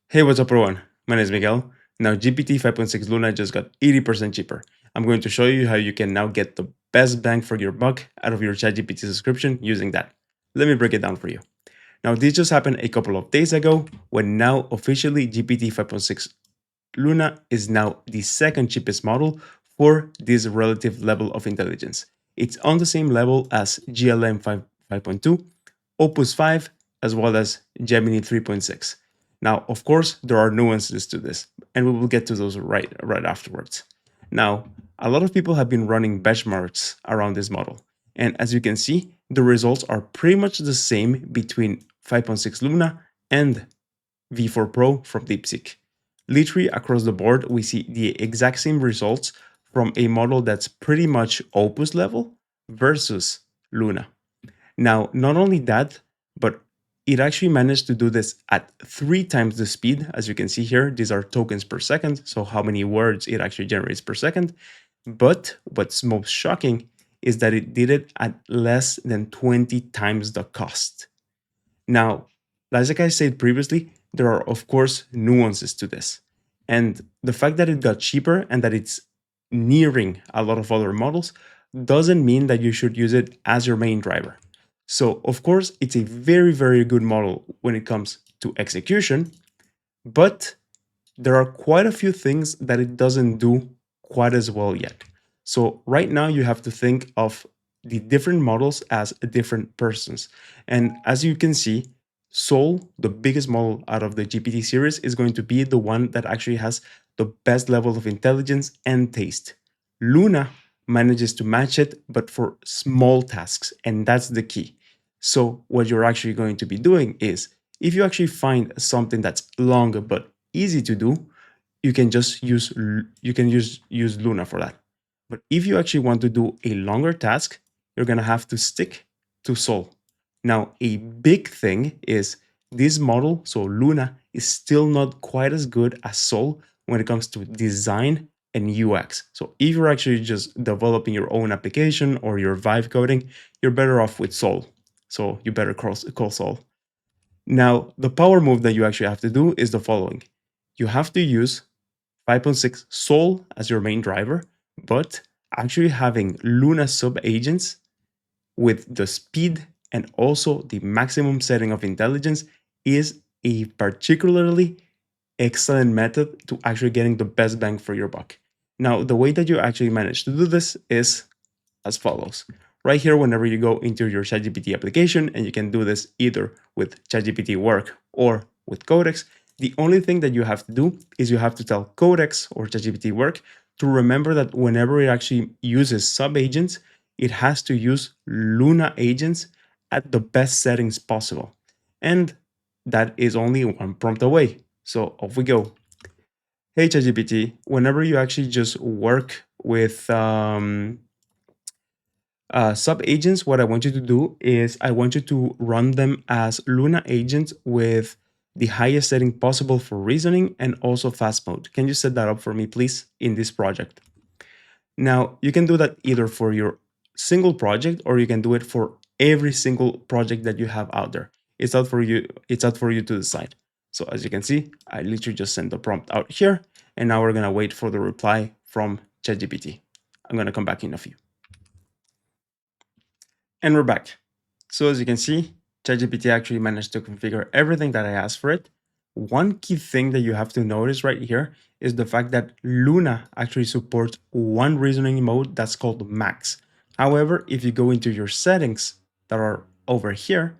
Hey, what's up everyone? My name is Miguel. Now GPT 5.6 Luna just got 80% cheaper. I'm going to show you how you can now get the best bang for your buck out of your ChatGPT subscription using that. Let me break it down for you. Now this just happened a couple of days ago when now officially GPT 5.6 Luna is now the second cheapest model for this relative level of intelligence. It's on the same level as GLM 5.2, Opus 5, as well as Gemini 3.6. Now, of course, there are nuances to this, and we will get to those right afterwards. Now, a lot of people have been running benchmarks around this model, and as you can see, the results are pretty much the same between 5.6 Luna and V4 Pro from DeepSeek. Literally across the board, we see the exact same results from a model that's pretty much Opus level versus Luna. Now, not only that, but it actually managed to do this at 3 times the speed. As you can see here, these are tokens per second, so how many words it actually generates per second. But what's most shocking is that it did it at less than 20 times the cost. Now, like I said previously, there are of course nuances to this. And the fact that it got cheaper and that it's nearing a lot of other models doesn't mean that you should use it as your main driver. So of course, it's a very good model when it comes to execution, but there are quite a few things that it doesn't do quite as well yet. So right now you have to think of the different models as different persons. And as you can see, Soul, the biggest model out of the GPT series, is going to be the one that actually has the best level of intelligence and taste. Luna manages to match it, but for small tasks, and that's the key. So what you're actually going to be doing is, if you actually find something that's long but easy to do, you can just use Luna for that. But if you actually want to do a longer task, you're gonna have to stick to Soul. Now, a big thing is this model, so Luna, is still not quite as good as Soul when it comes to design and UX. So if you're actually just developing your own application or your Vive coding, you're better off with Soul. So you better call Soul. Now, the power move that you actually have to do is the following. You have to use 5.6 Soul as your main driver, but actually having Luna sub-agents with the speed and also the maximum setting of intelligence is a particularly excellent method to actually getting the best bang for your buck. Now, the way that you actually manage to do this is as follows. Right here, whenever you go into your ChatGPT application, and you can do this either with ChatGPT Work or with Codex, the only thing that you have to do is you have to tell Codex or ChatGPT Work to remember that whenever it actually uses sub-agents, it has to use Luna agents at the best settings possible. And that is only one prompt away. So off we go. Hey ChatGPT, whenever you actually just work with sub-agents, what I want you to do is I want you to run them as Luna agents with the highest setting possible for reasoning and also fast mode. Can you set that up for me, please, in this project? Now, you can do that either for your single project or you can do it for every single project that you have out there. It's out for you. It's out for you to decide. So as you can see, I literally just sent the prompt out here, and now we're gonna wait for the reply from ChatGPT. I'm gonna come back in a few. And we're back. So as you can see, ChatGPT actually managed to configure everything that I asked for it. One key thing that you have to notice right here is the fact that Luna actually supports one reasoning mode that's called max. However, if you go into your settings that are over here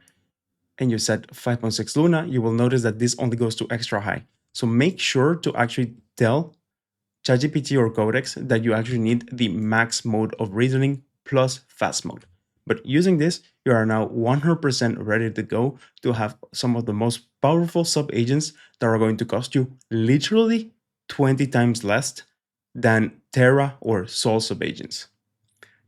and you set 5.6 Luna, you will notice that this only goes to extra high. So make sure to actually tell ChatGPT or Codex that you actually need the max mode of reasoning plus fast mode. But using this, you are now 100% ready to go to have some of the most powerful sub-agents that are going to cost you literally 20 times less than Terra or Sol sub-agents.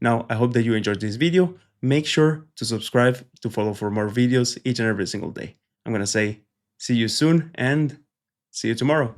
Now, I hope that you enjoyed this video. Make sure to subscribe to follow for more videos each and every single day. I'm going to say see you soon and see you tomorrow.